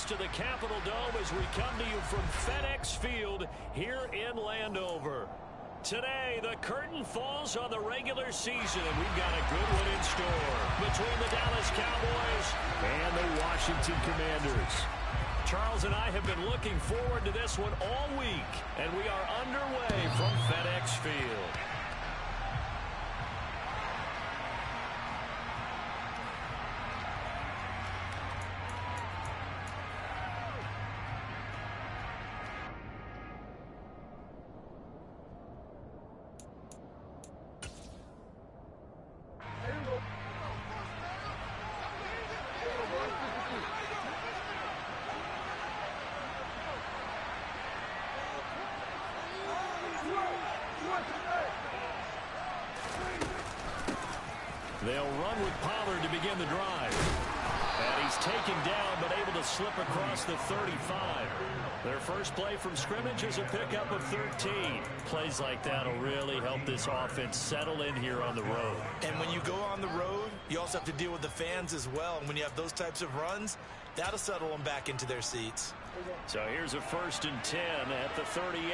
to the Capitol Dome as we come to you from FedEx Field here in Landover. Today, the curtain falls on the regular season, and we've got a good one in store between the Dallas Cowboys and the Washington Commanders. Charles and I have been looking forward to this one all week, and we are underway from FedEx Field. They'll run with Pollard to begin the drive. And he's taken down, but able to slip across the 35. Their first play from scrimmage is a pickup of 13. Plays like that will really help this offense settle in here on the road. And when you go on the road, you also have to deal with the fans as well. And when you have those types of runs, that'll settle them back into their seats. So here's a 1st and 10 at the 38.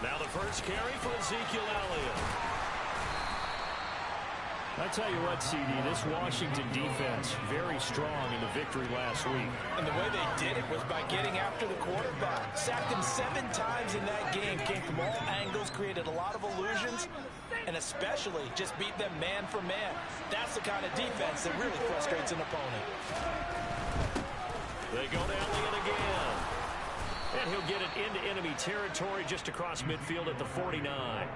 Now the first carry for Ezekiel Elliott. I tell you what, CD, this Washington defense very strong in the victory last week. And the way they did it was by getting after the quarterback. Sacked him 7 times in that game. Came from all angles, created a lot of illusions, and especially just beat them man for man. That's the kind of defense that really frustrates an opponent. They go to Elliott again. And he'll get it into enemy territory just across midfield at the 49.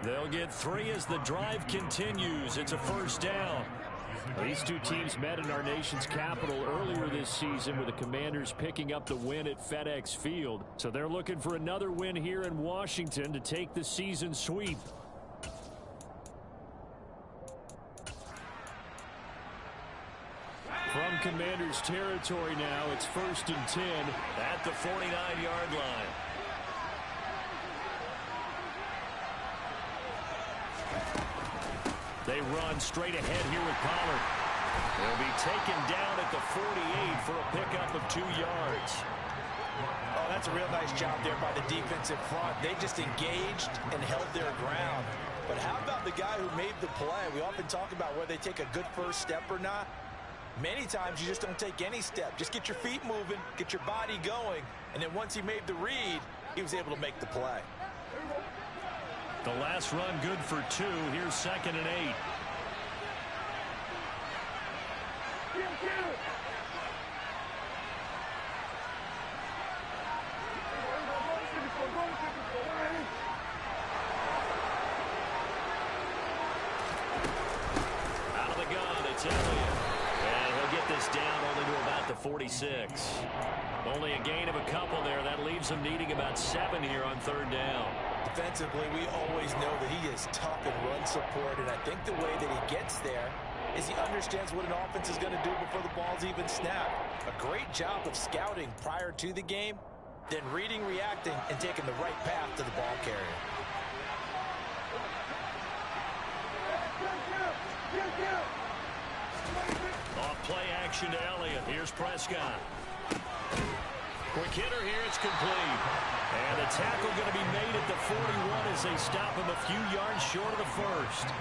They'll get 3 as the drive continues. It's a 1st down. These two teams met in our nation's capital earlier this season with the Commanders picking up the win at FedEx Field. So they're looking for another win here in Washington to take the season sweep. From Commanders territory now, it's 1st and 10 at the 49-yard line. They run straight ahead here with Pollard. They'll be taken down at the 48 for a pickup of 2 yards. Oh, that's a real nice job there by the defensive front. They just engaged and held their ground. But how about the guy who made the play? We often talk about whether they take a good first step or not. Many times you just don't take any step. Just get your feet moving, get your body going, and then once he made the read, he was able to make the play. The last run good for 2. Here's 2nd and 8. Out of the gun, it's Elliott. And he'll get this down only to about the 46. Only a gain of a couple there. That leaves him needing about 7 here on 3rd down. Defensively, we always know that he is tough in run support, and I think the way that he gets there is he understands what an offense is going to do before the ball's even snapped. A great job of scouting prior to the game, then reading, reacting, and taking the right path to the ball carrier. Off play action to Elliott. Here's Prescott. Quick hitter here. It's complete. And the tackle going to be made at the 41 as they stop him a few yards short of the 1st.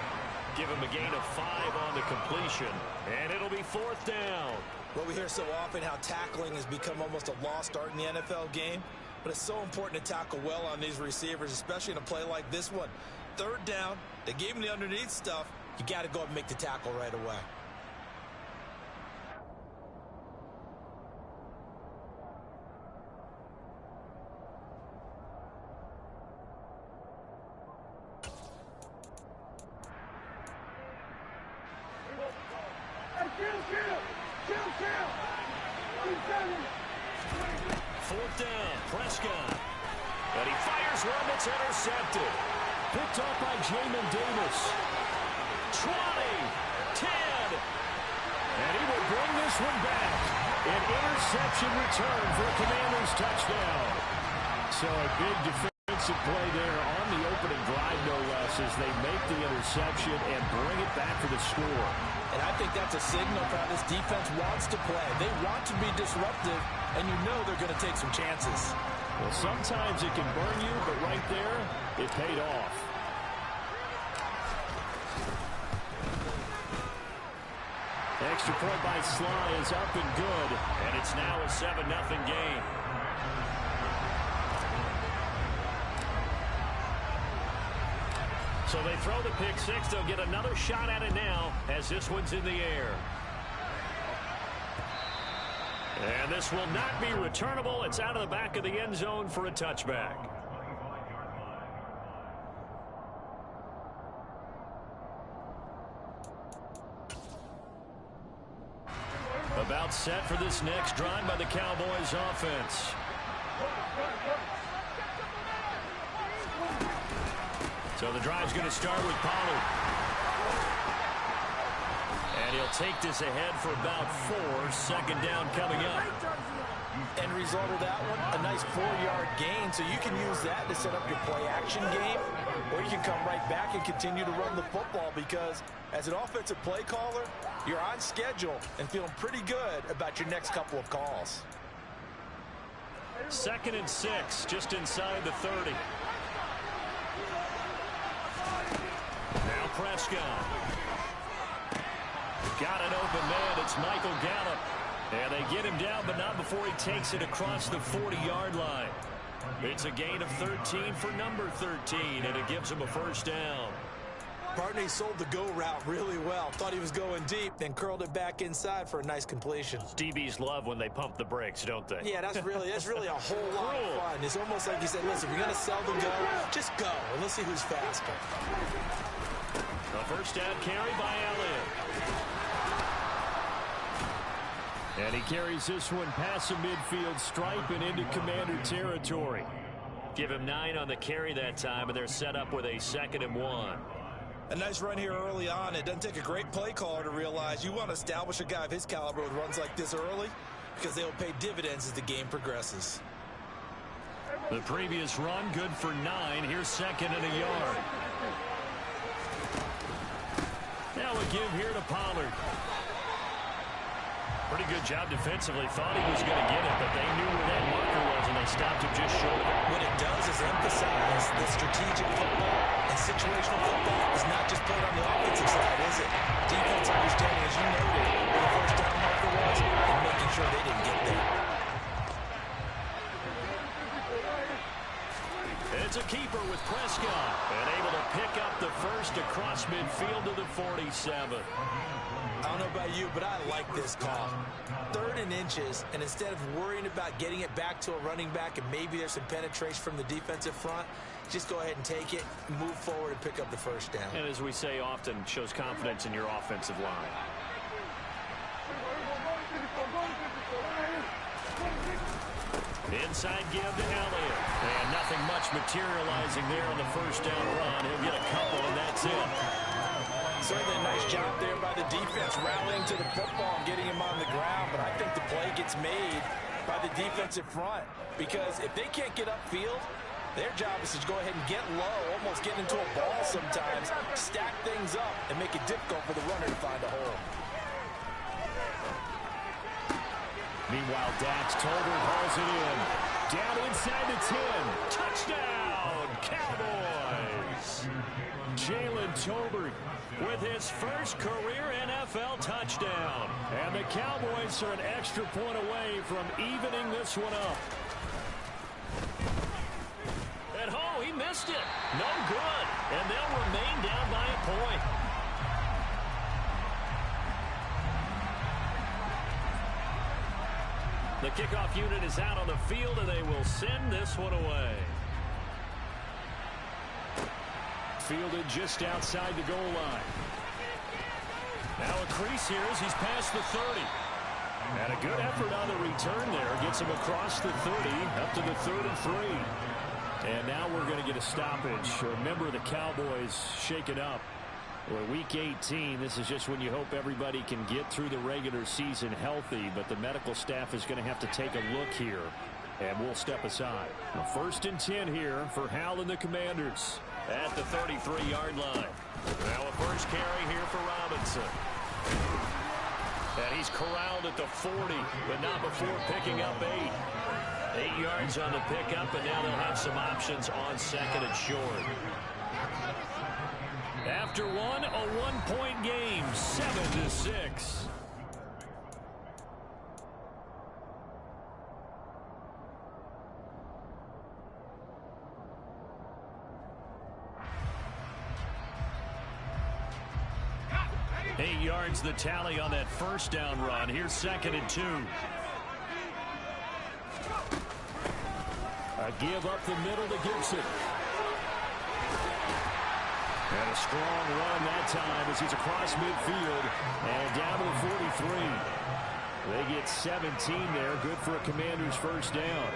Give him a gain of 5 on the completion. And it'll be 4th down. Well, we hear so often how tackling has become almost a lost art in the NFL game. But it's so important to tackle well on these receivers, especially in a play like this one. 3rd down, they gave him the underneath stuff. You got to go up and make the tackle right away. Fourth down, Prescott. And he fires one that's intercepted. Picked off by Jamin Davis. 20, 10. And he will bring this one back. An interception return for a Commanders touchdown. So a big defensive defensive play there on the opening drive, no less, as they make the interception and bring it back for the score. And I think that's a signal for how this defense wants to play. They want to be disruptive, and you know they're going to take some chances. Well, sometimes it can burn you, but right there, it paid off. Extra point by Sly is up and good, and it's now a 7-0 game. So they throw the pick six. They'll get another shot at it now as this one's in the air. And this will not be returnable. It's out of the back of the end zone for a touchback. About set for this next drive by the Cowboys offense. So the drive's going to start with Pollard. And he'll take this ahead for about 4. Second down coming up. End result of that one, a nice 4-yard gain. So you can use that to set up your play-action game, or you can come right back and continue to run the football, because as an offensive play caller, you're on schedule and feeling pretty good about your next couple of calls. 2nd and 6, just inside the 30. Now Prescott. Got an open man. It's Michael Gallup. And they get him down, but not before he takes it across the 40-yard line. It's a gain of 13 for number 13, and it gives him a first down. Barney sold the go route really well. Thought he was going deep, then curled it back inside for a nice completion. DBs love when they pump the brakes, don't they? Yeah, that's really a whole lot of fun. It's almost like you said, listen, if you're going to sell the go, just go, and let's see who's faster. The first down carry by Elliott. And he carries this one past the midfield stripe and into Commander territory. Give him 9 on the carry that time, and they're set up with a 2nd and 1. A nice run here early on. It doesn't take a great play caller to realize you want to establish a guy of his caliber with runs like this early, because they will pay dividends as the game progresses. The previous run, good for 9. Here's 2nd and a yard. Now a give here to Pollard. Pretty good job defensively. Thought he was going to get it, but they knew where that marker was, and they stopped him just short of it. What it does is emphasize that strategic football and situational football is not just played on the offensive side, is it? Defense understanding, as you noted, where the first down marker was, and making sure they didn't get there. It's a keeper with Prescott, and able to pick up the first across midfield to the 47. I don't know about you, but I like this call. 3rd and inches, and instead of worrying about getting it back to a running back and maybe there's some penetration from the defensive front, just go ahead and take it, move forward, and pick up the first down. And as we say often, shows confidence in your offensive line. Inside give to Elliott. And nothing much materializing there on the first down run. He'll get a couple, and that's it. Certainly a nice job there by the defense, rallying to the football and getting him on the ground. But I think the play gets made by the defensive front, because if they can't get upfield, their job is to go ahead and get low, almost get into a ball sometimes, stack things up, and make it difficult for the runner to find a hole. Meanwhile, Dax Tolbert hauls it in. Down inside the 10. Touchdown, Cowboys! Jalen Tolbert with his first career NFL touchdown. And the Cowboys are an extra point away from evening this one up. And oh, he missed it. No good. And they'll remain down by a point. The kickoff unit is out on the field, and they will send this one away. Fielded just outside the goal line. Now a crease here as he's past the 30. And a good effort on the return there. Gets him across the 30, up to the 33. And now we're going to get a stoppage. Remember, the Cowboys shaken up. Well, week 18, this is just when you hope everybody can get through the regular season healthy, but the medical staff is going to have to take a look here. And we'll step aside. A 1st and 10 here for Hal and the Commanders at the 33-yard line. Now a first carry here for Robinson. And he's corralled at the 40, but not before picking up 8. 8 yards on the pickup, and now they'll have some options on 2nd and short. After one, a 1-point game, 7-6. Eight yards the tally on that first down run. Here's 2nd and 2. A give up the middle to Gibson. And a strong run that time as he's across midfield and down to the 43. They get 17 there. Good for a Commander's first down.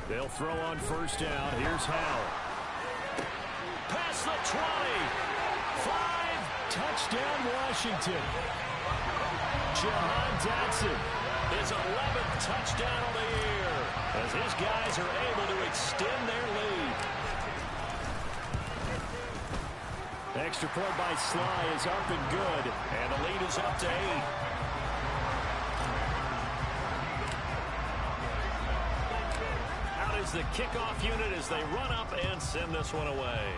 They'll throw on first down. Here's Howell. Past the 20. 5. Touchdown, Washington. Jahan Dotson, his 11th touchdown of the year, as his guys are able to extend their lead. Extra point by Sly is up and good, and the lead is up to 8. Out is the kickoff unit as they run up and send this one away.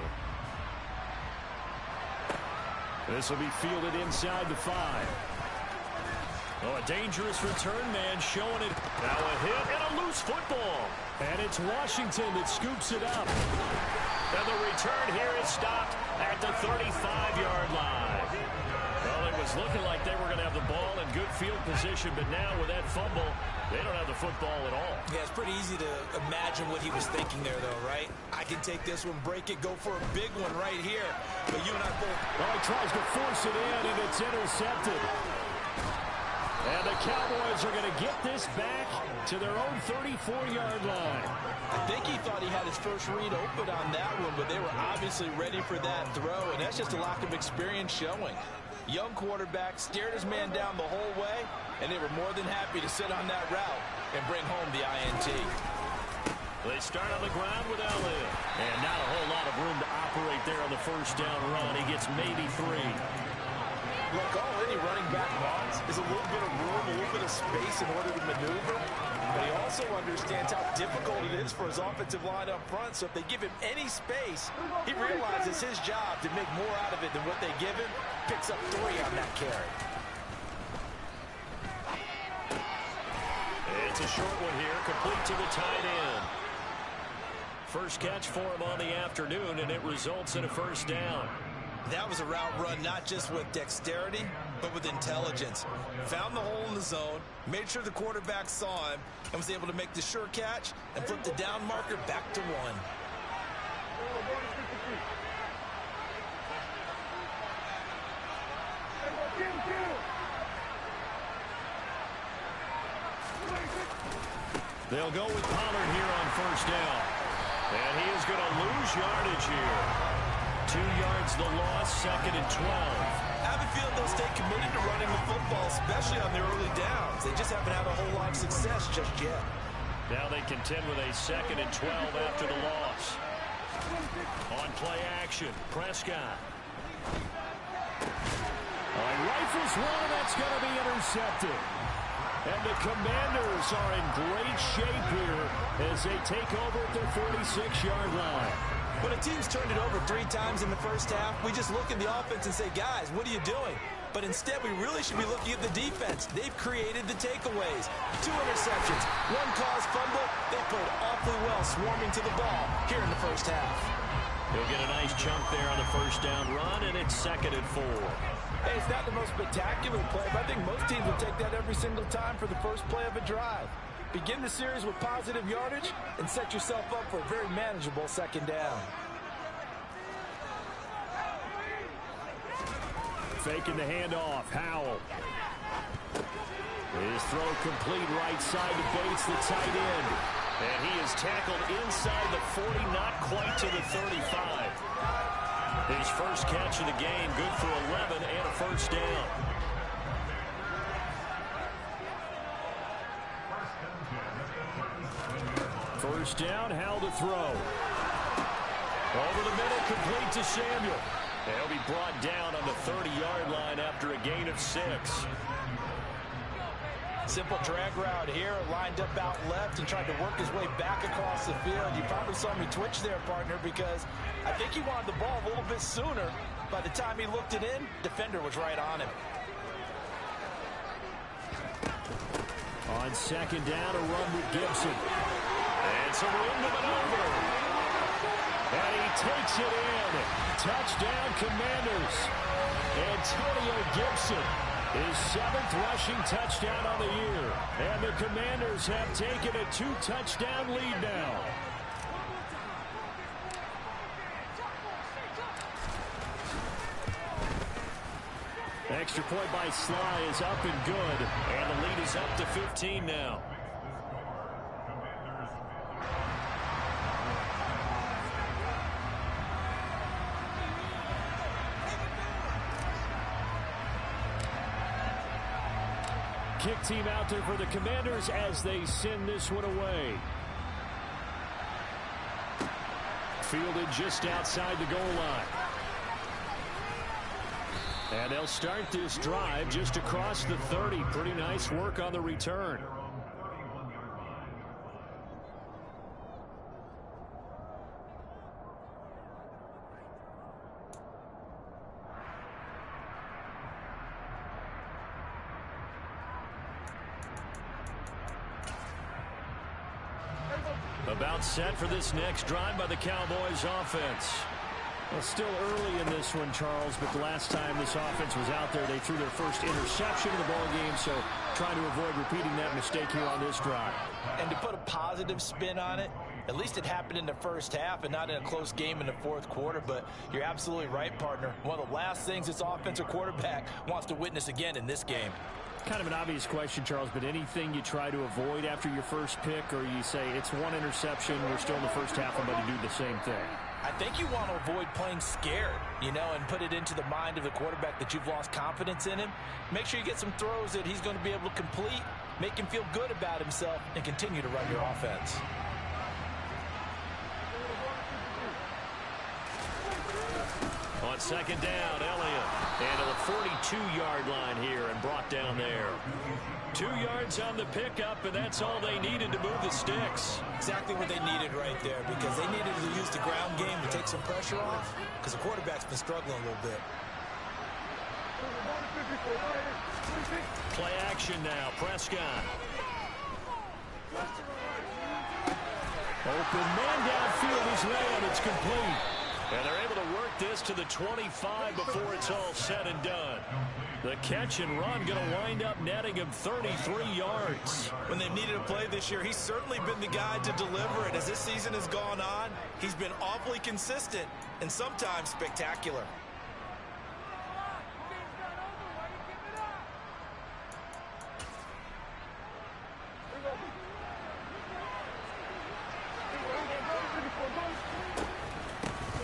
This will be fielded inside the 5. Oh, a dangerous return man showing it. Now a hit and a loose football. And it's Washington that scoops it up. And the return here is stopped at the 35-yard line. Well, it was looking like they were going to have the ball in good field position, but now with that fumble, they don't have the football at all. Yeah, it's pretty easy to imagine what he was thinking there, though, right? I can take this one, break it, go for a big one right here. But you and I both... Well, he tries to force it in, and it's intercepted. And the Cowboys are going to get this back to their own 34-yard line. I think he thought he had his first read open on that one, but they were obviously ready for that throw, and that's just a lack of experience showing. Young quarterback stared his man down the whole way, and they were more than happy to sit on that route and bring home the INT. They start on the ground with Elliott. And not a whole lot of room to operate there on the first down run. He gets maybe 3. Look, all any running back wants is a little bit of room, a little bit of space in order to maneuver. But he also understands how difficult it is for his offensive line up front. So if they give him any space, he realizes his job to make more out of it than what they give him. Picks up 3 on that carry. It's a short one here, complete to the tight end. First catch for him on the afternoon, and it results in a first down. That was a route run not just with dexterity, but with intelligence. Found the hole in the zone, made sure the quarterback saw him, and was able to make the sure catch and flip the down marker back to 1. They'll go with Pollard here on first down. And he is going to lose yardage here. 2 yards the loss, 2nd and 12. I have a feeling they'll stay committed to running the football, especially on their early downs. They just haven't had a whole lot of success just yet. Now they contend with a 2nd and 12 after the loss. On play action, Prescott. Rifles one, that's going to be intercepted. And the Commanders are in great shape here as they take over at their 46-yard line. When a team's turned it over 3 times in the first half, we just look at the offense and say, guys, what are you doing? But instead, we really should be looking at the defense. They've created the takeaways. 2 interceptions, 1 caused fumble. They played awfully well swarming to the ball here in the first half. He'll get a nice chunk there on the first down run, and it's 2nd and 4. Hey, it's not the most spectacular play, but I think most teams will take that every single time for the first play of a drive. Begin the series with positive yardage and set yourself up for a very manageable 2nd down. Faking the handoff, Howell. His throw complete right side to Bates, the tight end. And he is tackled inside the 40, not quite to the 35. His first catch of the game, good for 11 and a first down. first down. Howell to throw. Over the middle, complete to Samuel. He'll be brought down on the 30-yard line after a gain of 6. Simple drag route here, lined up out left and tried to work his way back across the field. You probably saw me twitch there, partner, because I think he wanted the ball a little bit sooner. By the time he looked it in, defender was right on him. On second down, a run with Gibson. And some room to maneuver. And he takes it in. Touchdown, Commanders. Antonio Gibson, his 7th rushing touchdown on the year. And the Commanders have taken a 2-touchdown lead now. Extra point by Sly is up and good. And the lead is up to 15 now. Kick team out there for the Commanders as they send this one away. Fielded just outside the goal line. And they'll start this drive just across the 30. Pretty nice work on the return. About set for this next drive by the Cowboys offense. Well, still early in this one, Charles, but the last time this offense was out there, they threw their first interception of the ball game, so trying to avoid repeating that mistake here on this drive. And to put a positive spin on it, at least it happened in the first half and not in a close game in the fourth quarter, but you're absolutely right, partner. One of the last things this offensive quarterback wants to witness again in this game. Kind of an obvious question, Charles, but anything you try to avoid after your first pick, or you say it's one interception, we're still in the first half, I'm going to do the same thing? I think you want to avoid playing scared, and put it into the mind of the quarterback that you've lost confidence in him. Make sure you get some throws that he's going to be able to complete, make him feel good about himself, and continue to run your offense. On second down, Elliott. And to the 42-yard line here and brought down there. 2 yards on the pickup, and that's all they needed to move the sticks. Exactly what they needed right there, because they needed to use the ground game to take some pressure off, because the quarterback's been struggling a little bit. Play action now, Prescott. Open man downfield is ran. It's complete. And they're able to work this to the 25 before it's all said and done. The catch and run going to wind up netting him 33 yards. When they've needed a play this year, he's certainly been the guy to deliver it. As this season has gone on, he's been awfully consistent and sometimes spectacular.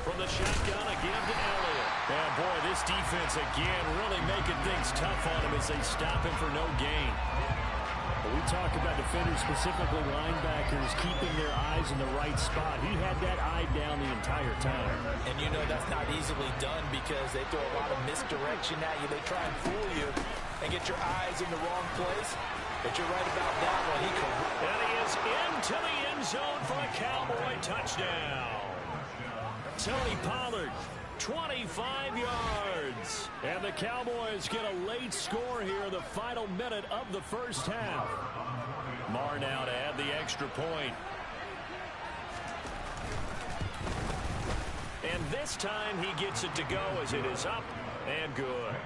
From the shotgun, again to Elliott. And boy, this defense again really making things tough on him as they stop him for no gain. But we talk about defenders, specifically linebackers, keeping their eyes in the right spot. He had that eye down the entire time. And that's not easily done because they throw a lot of misdirection at you. They try and fool you and get your eyes in the wrong place. But you're right about that one. And he is into the end zone for a Cowboy touchdown. Tony Pollard, 25 yards. And the Cowboys get a late score here in the final minute of the first half. Marr now to add the extra point. And this time he gets it to go as it is up and good.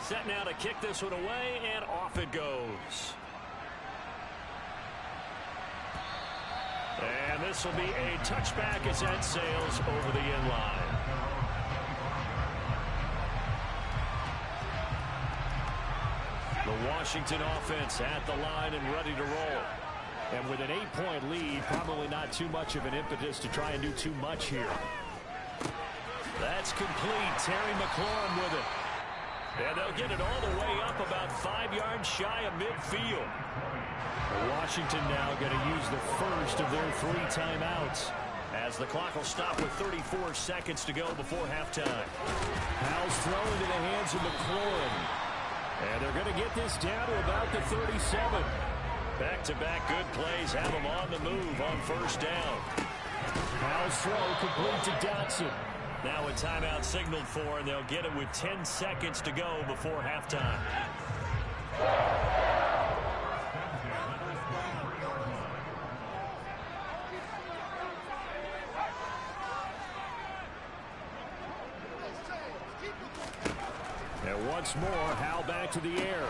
Set now to kick this one away, and off it goes. And this will be a touchback as that sails over the end line. The Washington offense at the line and ready to roll. And with an 8-point lead, probably not too much of an impetus to try and do too much here. That's complete. Terry McLaurin with it. And they'll get it all the way up about 5 yards shy of midfield. Washington now going to use the first of their 3 timeouts, as the clock will stop with 34 seconds to go before halftime. Powell's throw into the hands of McLaurin. And they're going to get this down to about the 37. Back-to-back good plays have them on the move on first down. Powell's throw complete to Dotson. Now a timeout signaled for, and they'll get it with 10 seconds to go before halftime. And once more, Howell back to the air.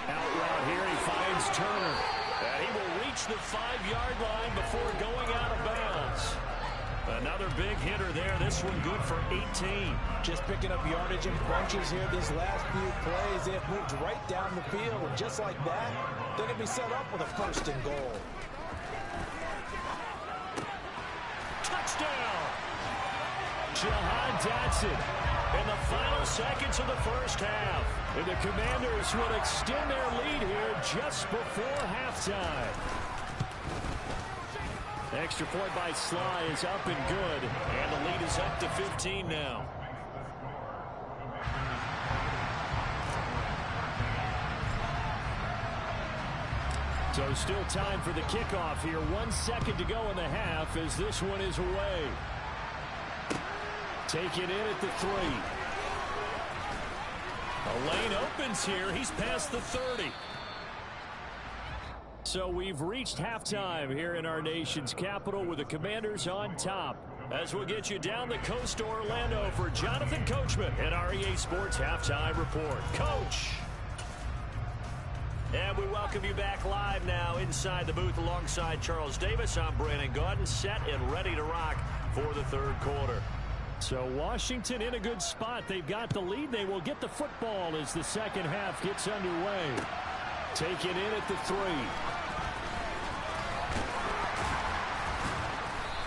Out route here, he finds Turner. And he will reach the 5-yard line before going out of bounds. Another big hitter there. This one good for 18. Just picking up yardage in bunches here these last few plays. They have moved right down the field. And just like that, they're going to be set up with a first and goal. Touchdown! Jahan Dotson in the final seconds of the first half. And the Commanders will extend their lead here just before halftime. Extra point by Sly is up and good. And the lead is up to 15 now. So still time for the kickoff here. 1 second to go in the half as this one is away. Take it in at the 3. A lane opens here. He's past the 30. So we've reached halftime here in our nation's capital with the Commanders on top. As we'll get you down the coast to Orlando for Jonathan Coachman and our EA Sports Halftime Report. Coach! And we welcome you back live now inside the booth alongside Charles Davis. I'm Brandon Gaudin, set and ready to rock for the third quarter. So Washington in a good spot. They've got the lead. They will get the football as the second half gets underway. Take it in at the 3.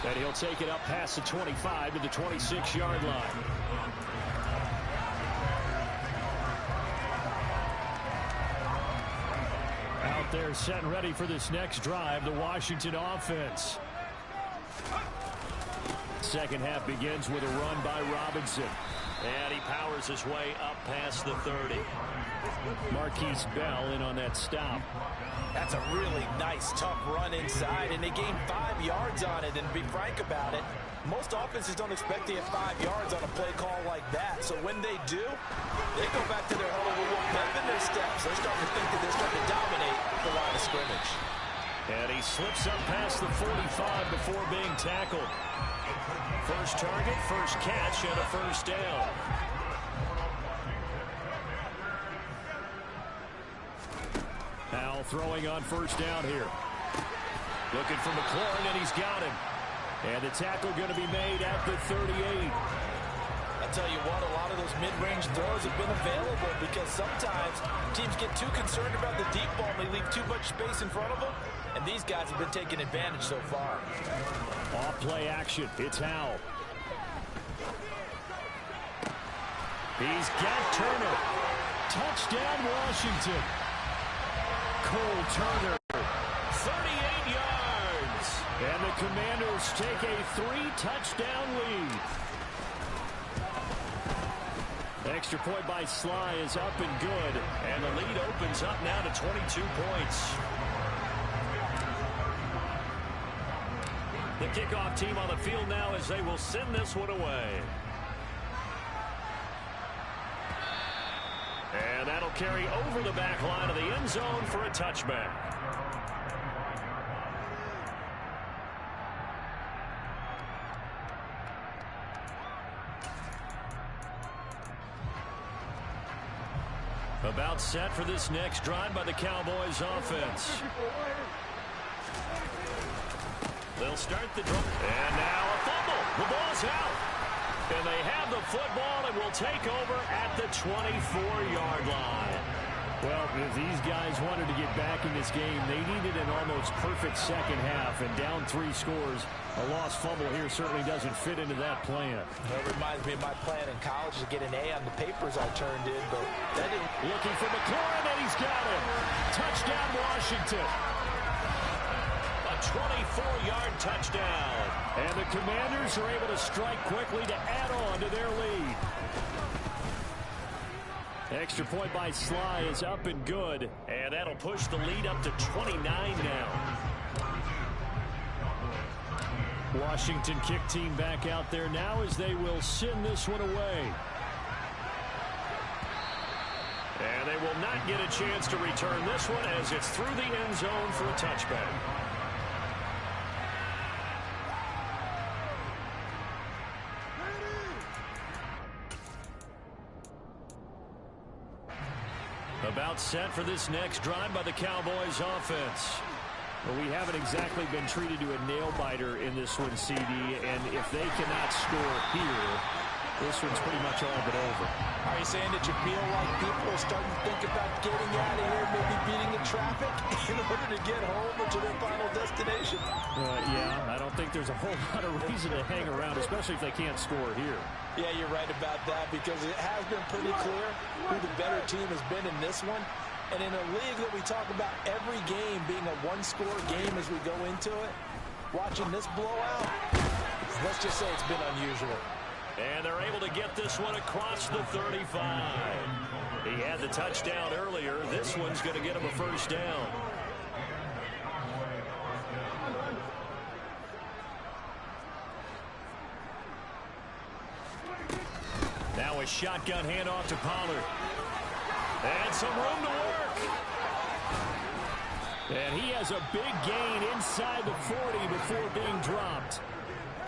And he'll take it up past the 25 to the 26-yard line. Out there set and ready for this next drive, the Washington offense. Second half begins with a run by Robinson. And he powers his way up past the 30. Marquise Bell in on that stop. That's a really nice, tough run inside, and they gained 5 yards on it. And to be frank about it, most offenses don't expect to get 5 yards on a play call like that. So when they do, they go back to their huddle with one pep in their steps. They're starting to think that they're starting to dominate the line of scrimmage. And he slips up past the 45 before being tackled. First target, first catch, and a first down. Howell throwing on first down here. Looking for McLaurin, and he's got him. And the tackle going to be made at the 38. I tell you what, a lot of those mid-range throws have been available because sometimes teams get too concerned about the deep ball and they leave too much space in front of them. And these guys have been taking advantage so far. Off play action. It's Howell. He's got Turner. Touchdown, Washington. Cole Turner, 38 yards. And the Commanders take a 3-touchdown lead. Extra point by Sly is up and good. And the lead opens up now to 22 points. The kickoff team on the field now as they will send this one away. And that'll carry over the back line of the end zone for a touchback. About set for this next drive by the Cowboys offense. They'll start the drive. And now a fumble. The ball's out. And they have the football and will take over at the 24-yard line. Well, if these guys wanted to get back in this game, they needed an almost perfect second half, and down 3 scores. A lost fumble here certainly doesn't fit into that plan. That reminds me of my plan in college to get an A on the papers I turned in, but that didn't. Looking for McLaurin, and he's got it. Touchdown, Washington. A 24-yard touchdown. And the Commanders are able to strike quickly to add on to their lead. Extra point by Sly is up and good, and that'll push the lead up to 29 now. Washington kick team back out there now as they will send this one away. And they will not get a chance to return this one as it's through the end zone for a touchback. About set for this next drive by the Cowboys offense. Well, we haven't exactly been treated to a nail-biter in this one, CD, and if they cannot score here, this one's pretty much all but over. Are you saying that you feel like people are starting to think about getting out of here, maybe beating the traffic in order to get home or to their final destination? Yeah, I don't think there's a whole lot of reason to hang around, especially if they can't score here. Yeah, you're right about that because it has been pretty clear who the better team has been in this one. And in a league that we talk about every game being a one-score game as we go into it, watching this blowout, let's just say it's been unusual. And they're able to get this one across the 35. He had the touchdown earlier. This one's going to get him a first down. Now a shotgun handoff to Pollard. And some room to work. And he has a big gain inside the 40 before being dropped.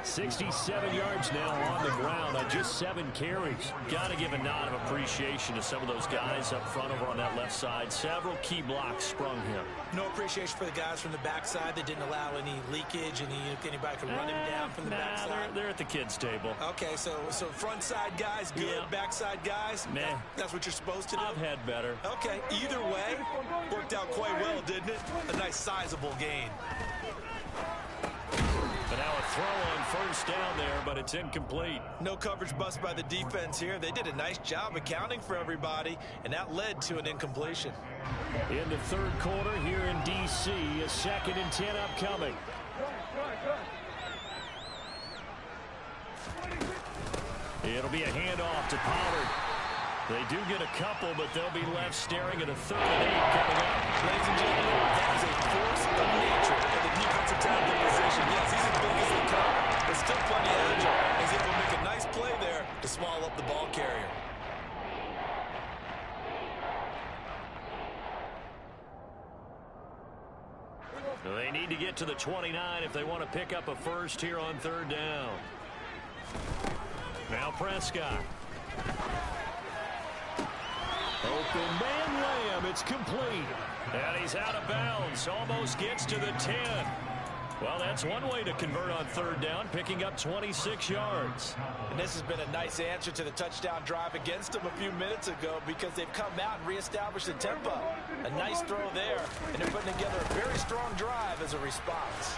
67 yards now on the ground on just 7 carries. Got to give a nod of appreciation to some of those guys up front over on that left side. Several key blocks sprung him. No appreciation for the guys from the backside that didn't allow any leakage, and anybody could run him down from the backside. They're at the kids' table. Okay, so front side guys good, Yeah. Backside guys, Meh. That's what you're supposed to do? I've had better. Okay, either way, worked out quite well, didn't it? A nice sizable gain. But now a throw on first down there, but it's incomplete. No coverage bust by the defense here. They did a nice job accounting for everybody, and that led to an incompletion. In the third quarter here in D.C., a 2nd and 10 upcoming. It'll be a handoff to Pollard. They do get a couple, but they'll be left staring at a 3rd and 8 coming up. Ladies and gentlemen, that is a force of nature at the defensive tackle position. Yes, he's as big as they come, but still plenty agile. He's able to make a nice play there to swallow up the ball carrier. They need to get to the 29 if they want to pick up a first here on 3rd down. Now Prescott. Open man Lamb. It's complete. And he's out of bounds. Almost gets to the 10. Well, that's one way to convert on 3rd down, picking up 26 yards. And this has been a nice answer to the touchdown drive against them a few minutes ago because they've come out and reestablished the tempo. A nice throw there, and they're putting together a very strong drive as a response.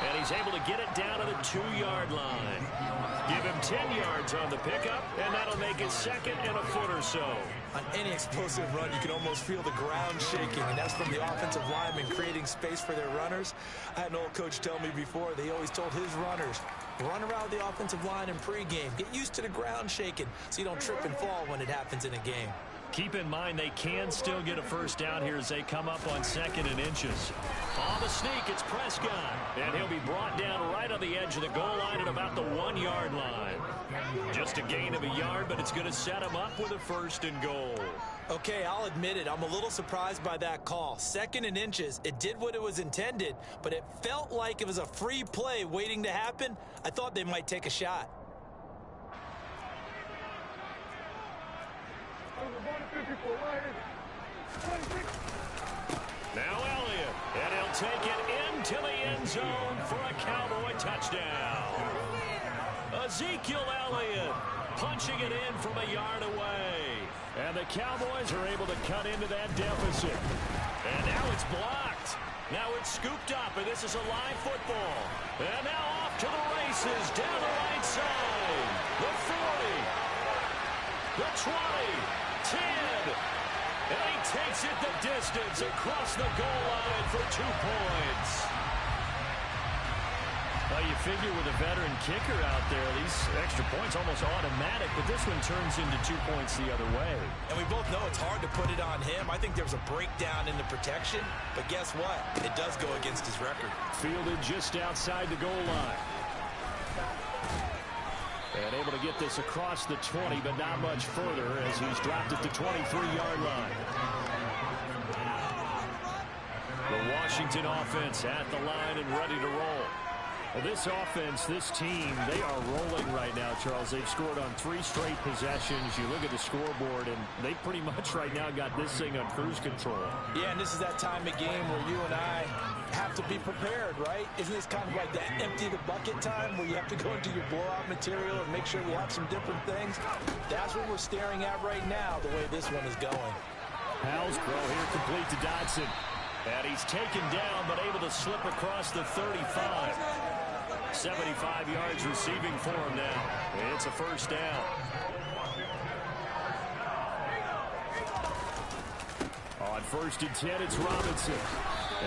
And he's able to get it down to the 2-yard line. Give him 10 yards on the pickup, and that'll make it 2nd and a foot or so. On any explosive run, you can almost feel the ground shaking, and that's from the offensive linemen creating space for their runners. I had an old coach tell me before, they always told his runners, run around the offensive line in pregame. Get used to the ground shaking so you don't trip and fall when it happens in a game. Keep in mind they can still get a first down here as they come up on 2nd and inches. On the sneak, it's Prescott. And he'll be brought down right on the edge of the goal line at about the 1-yard line. Just a gain of a yard, but it's going to set him up with a 1st and goal. Okay, I'll admit it. I'm a little surprised by that call. 2nd and inches. It did what it was intended, but it felt like it was a free play waiting to happen. I thought they might take a shot. Now Elliott, and he'll take it into the end zone for a Cowboy touchdown. Ezekiel Elliott punching it in from a yard away. And the Cowboys are able to cut into that deficit. And now it's blocked. Now it's scooped up, and this is a live football. And now off to the races down the right side. The 40. The 20. 10. And he takes it the distance across the goal line for 2 points. Well, you figure with a veteran kicker out there, these extra points almost automatic, but this one turns into 2 points the other way. And we both know it's hard to put it on him. I think there was a breakdown in the protection, but guess what? It does go against his record. Fielded just outside the goal line. And able to get this across the 20, but not much further as he's dropped at the 23-yard line. The Washington offense at the line and ready to roll. Well, this offense, this team, they are rolling right now, Charles. They've scored on 3 straight possessions. You look at the scoreboard, and they pretty much right now got this thing on cruise control. Yeah, and this is that time of game where you and I have to be prepared, right? Isn't this kind of like that empty the bucket time where you have to go into your blowout material and make sure you have some different things? That's what we're staring at right now, the way this one is going. Powell's throw here complete to Dodson. And he's taken down, but able to slip across the 35. 75 yards receiving for him now. It's a first down. On 1st and 10, it's Robinson.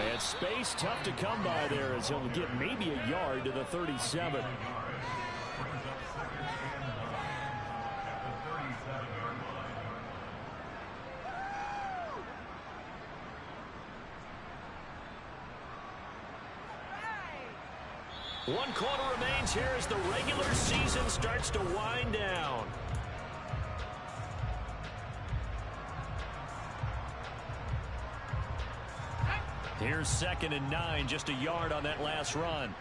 And space tough to come by there as he'll get maybe a yard to the 37. One quarter remains here as the regular season starts to wind down. Here's 2nd and 9, just a yard on that last run.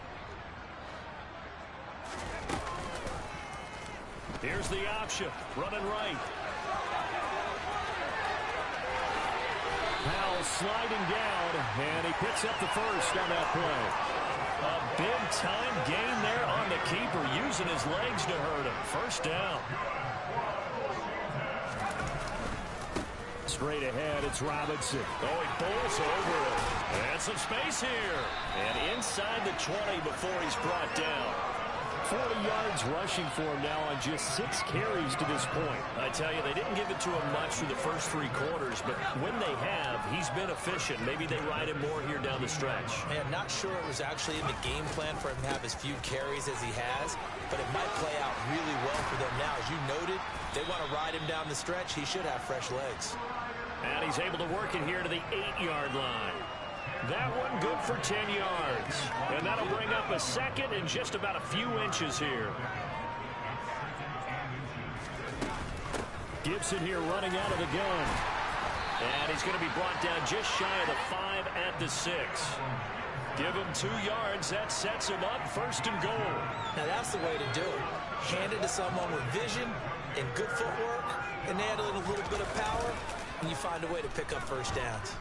Here's the option, running right. Powell sliding down, and he picks up the first on that play. A big-time gain there on the keeper, using his legs to hurt him. First down. Straight ahead, it's Robinson. Oh, he bowls over it. And some space here. And inside the 20 before he's brought down. 40 yards rushing for him now on just 6 carries to this point. I tell you, they didn't give it to him much through the first 3 quarters, but when they have, he's been efficient. Maybe they ride him more here down the stretch. Man, not sure it was actually in the game plan for him to have as few carries as he has, but it might play out really well for them now. As you noted, they want to ride him down the stretch. He should have fresh legs. And he's able to work it here to the 8-yard line. That one good for 10 yards. And that'll bring up a second and just about a few inches here. Gibson here running out of the gun. And he's going to be brought down just shy of the 5 at the 6. Give him 2 yards. That sets him up 1st and goal. Now that's the way to do it. Hand it to someone with vision and good footwork, and add a little bit of power, and you find a way to pick up first downs.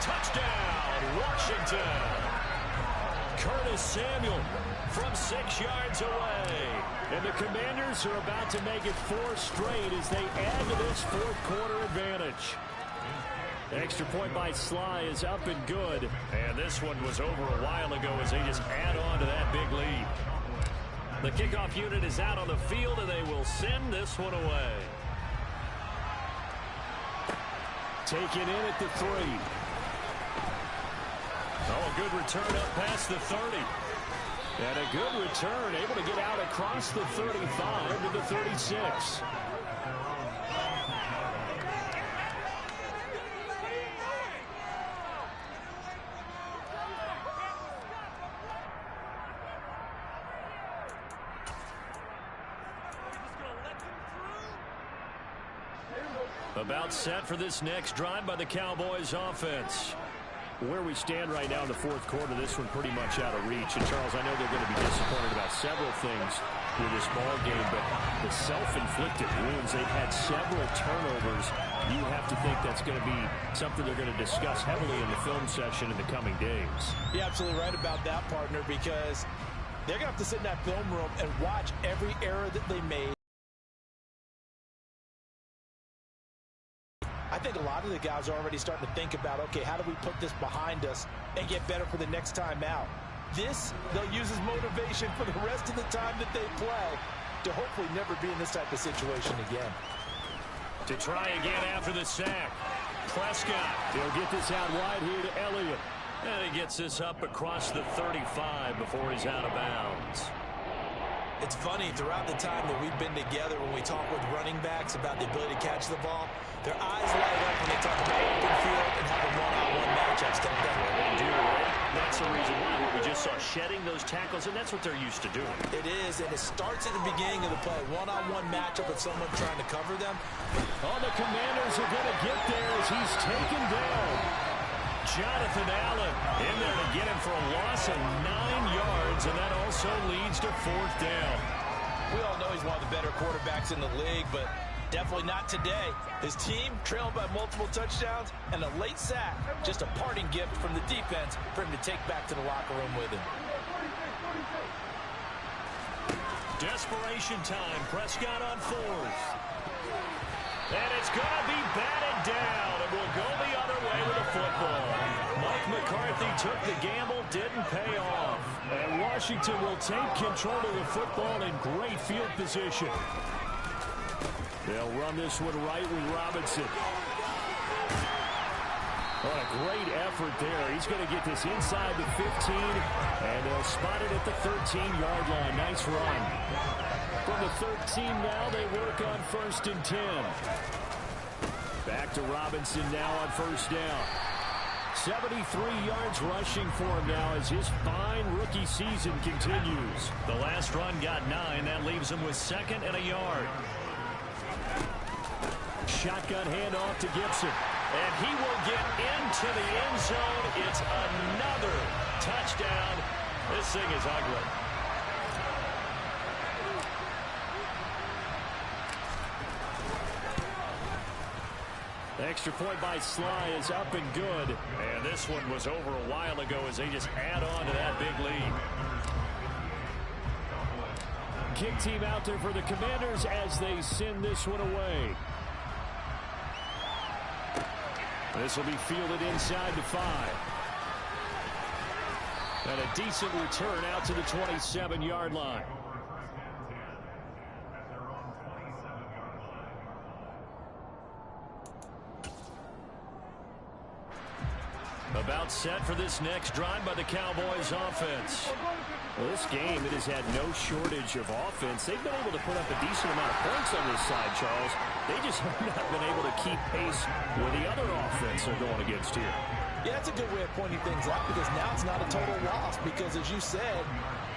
Touchdown, Washington. Curtis Samuel from 6 yards away. And the Commanders are about to make it 4 straight as they add to this 4th quarter advantage. Extra point by Sly is up and good. And this one was over a while ago as they just add on to that big lead. The kickoff unit is out on the field, and they will send this one away. Taken in at the 3. Oh, a good return up past the 30. And a good return, able to get out across the 35 to the 36. About set for this next drive by the Cowboys offense. Where we stand right now in the 4th quarter, this one pretty much out of reach. And, Charles, I know they're going to be disappointed about several things with this ball game, but the self-inflicted wounds, they've had several turnovers. You have to think that's going to be something they're going to discuss heavily in the film session in the coming days. You're absolutely right about that, partner, because They're going to have to sit in that film room and watch every error that they made. I think a lot of the guys are already starting to think about, okay, how do we put this behind us and get better for the next time out? This, they'll use as motivation for the rest of the time that they play to hopefully never be in this type of situation again. To try again after the sack. Prescott, he'll get this out wide here to Elliott. And he gets this up across the 35 before he's out of bounds. It's funny, throughout the time that we've been together, when we talk with running backs about the ability to catch the ball, their eyes light up when they talk about open field and having one-on-one matchups, don't they? They do, right? That's the reason why we just saw shedding those tackles, and that's what they're used to doing. It is, and it starts at the beginning of the play. One-on-one matchup with someone trying to cover them. Oh, the Commanders are going to get there as he's taken down. Jonathan Allen in there to get him for a loss of 9 yards, and that also leads to 4th down. We all know he's one of the better quarterbacks in the league, but definitely not today. His team trailed by multiple touchdowns, and a late sack, just a parting gift from the defense for him to take back to the locker room with him. Desperation time. Prescott on 4th. And it's going to be batted down, and we'll go the other way with the football. Mike McCarthy took the gamble, didn't pay off. And Washington will take control of the football in great field position. They'll run this one right with Robinson. What a great effort there. He's going to get this inside the 15, and they'll spot it at the 13-yard line. Nice run. From the 13 now, they work on 1st and 10. Back to Robinson now on 1st down. 73 yards rushing for him now as his fine rookie season continues. The last run got 9. That leaves him with 2nd and a yard. Shotgun handoff to Gibson. And he will get into the end zone. It's another touchdown. This thing is ugly. Extra point by Sly is up and good. And this one was over a while ago as they just add on to that big lead. Kick team out there for the Commanders as they send this one away. This will be fielded inside the 5. And a decent return out to the 27-yard line. About set for this next drive by the Cowboys offense. Well, this game, it has had no shortage of offense. They've been able to put up a decent amount of points on this side, Charles. They just have not been able to keep pace with the other offense they're going against here. Yeah, that's a good way of pointing things out because now it's not a total loss because, as you said,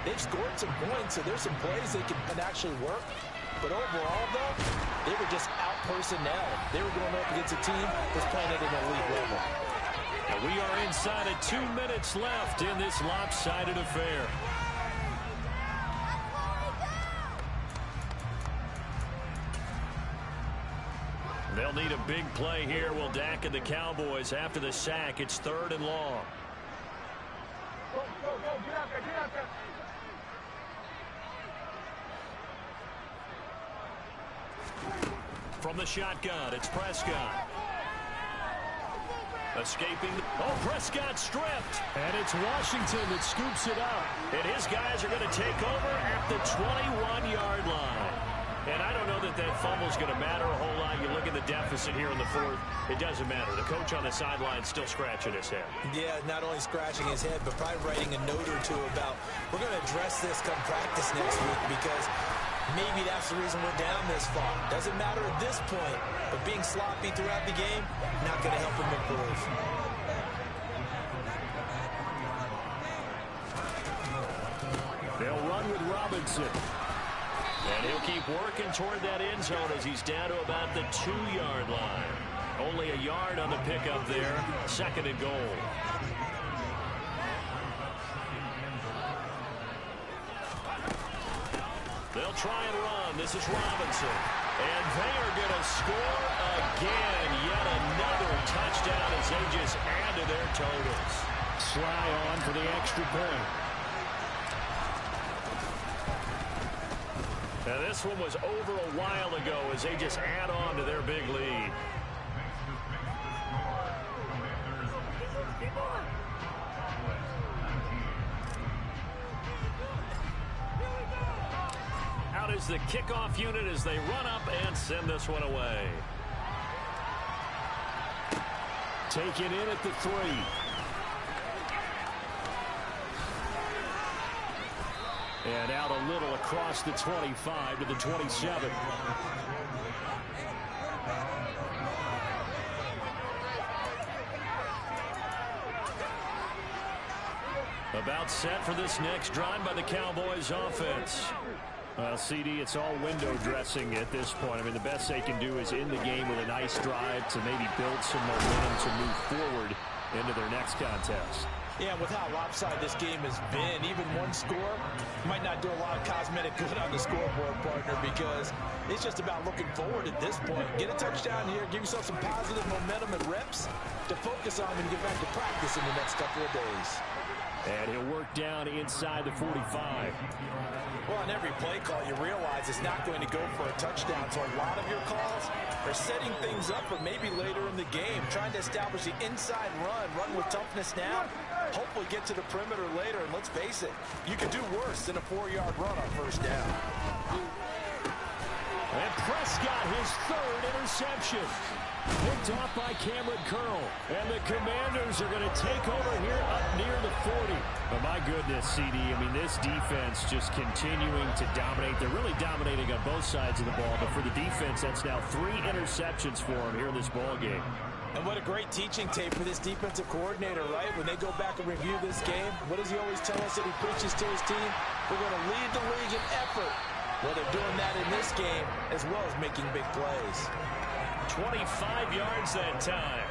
they've scored some points, so there's some plays they can actually work. But overall, though, they were just out-personnel. They were going up against a team that's playing at an elite level. And we are inside of 2 minutes left in this lopsided affair. They'll need a big play here. Will Dak and the Cowboys after the sack. It's 3rd and long. Go, get out there. From the shotgun, it's Prescott. Escaping. Oh, Prescott stripped. And it's Washington that scoops it up. And his guys are going to take over at the 21-yard line. And I don't know that that fumble's going to matter a whole lot. You look at the deficit here in the 4th. It doesn't matter. The coach on the sideline still scratching his head. Yeah, not only scratching his head, but probably writing a note or two about, we're going to address this come practice next week because maybe that's the reason we're down this far. Doesn't matter at this point, but being sloppy throughout the game, not going to help him improve. They'll run with Robinson. And he'll keep working toward that end zone as he's down to about the 2-yard line. Only a yard on the pickup there. 2nd and goal. They'll try and run. This is Robinson. And they are going to score again. Yet another touchdown as they just add to their totals. Sly on for the extra point. this one was over a while ago as they just add on to their big lead. Out is the kickoff unit as they run up and send this one away. Take it in at the 3. And out a little across the 25 to the 27. About set for this next drive by the Cowboys offense. Well, CD, it's all window dressing at this point. I mean, the best they can do is end the game with a nice drive to maybe build some momentum to move forward into their next contest. Yeah, with how lopsided this game has been, even one score might not do a lot of cosmetic good on the scoreboard, partner, because it's just about looking forward at this point. Get a touchdown here, give yourself some positive momentum and reps to focus on when you get back to practice in the next couple of days. And he'll work down inside the 45. Well, on every play call, you realize it's not going to go for a touchdown. So a lot of your calls are setting things up for maybe later in the game, trying to establish the inside run with toughness now, hopefully get to the perimeter later. And let's face it, you could do worse than a 4-yard run on first down. And Prescott, his 3rd interception. Picked off by Cameron Curl. And the Commanders are going to take over here up near the 40. But my goodness, CD, I mean, this defense just continuing to dominate. They're really dominating on both sides of the ball. But for the defense, that's now 3 interceptions for them here in this ball game. And what a great teaching tape for this defensive coordinator, right? When they go back and review this game, what does he always tell us that he preaches to his team? We're going to lead the league in effort. Well, they're doing that in this game as well as making big plays. 25 yards that time.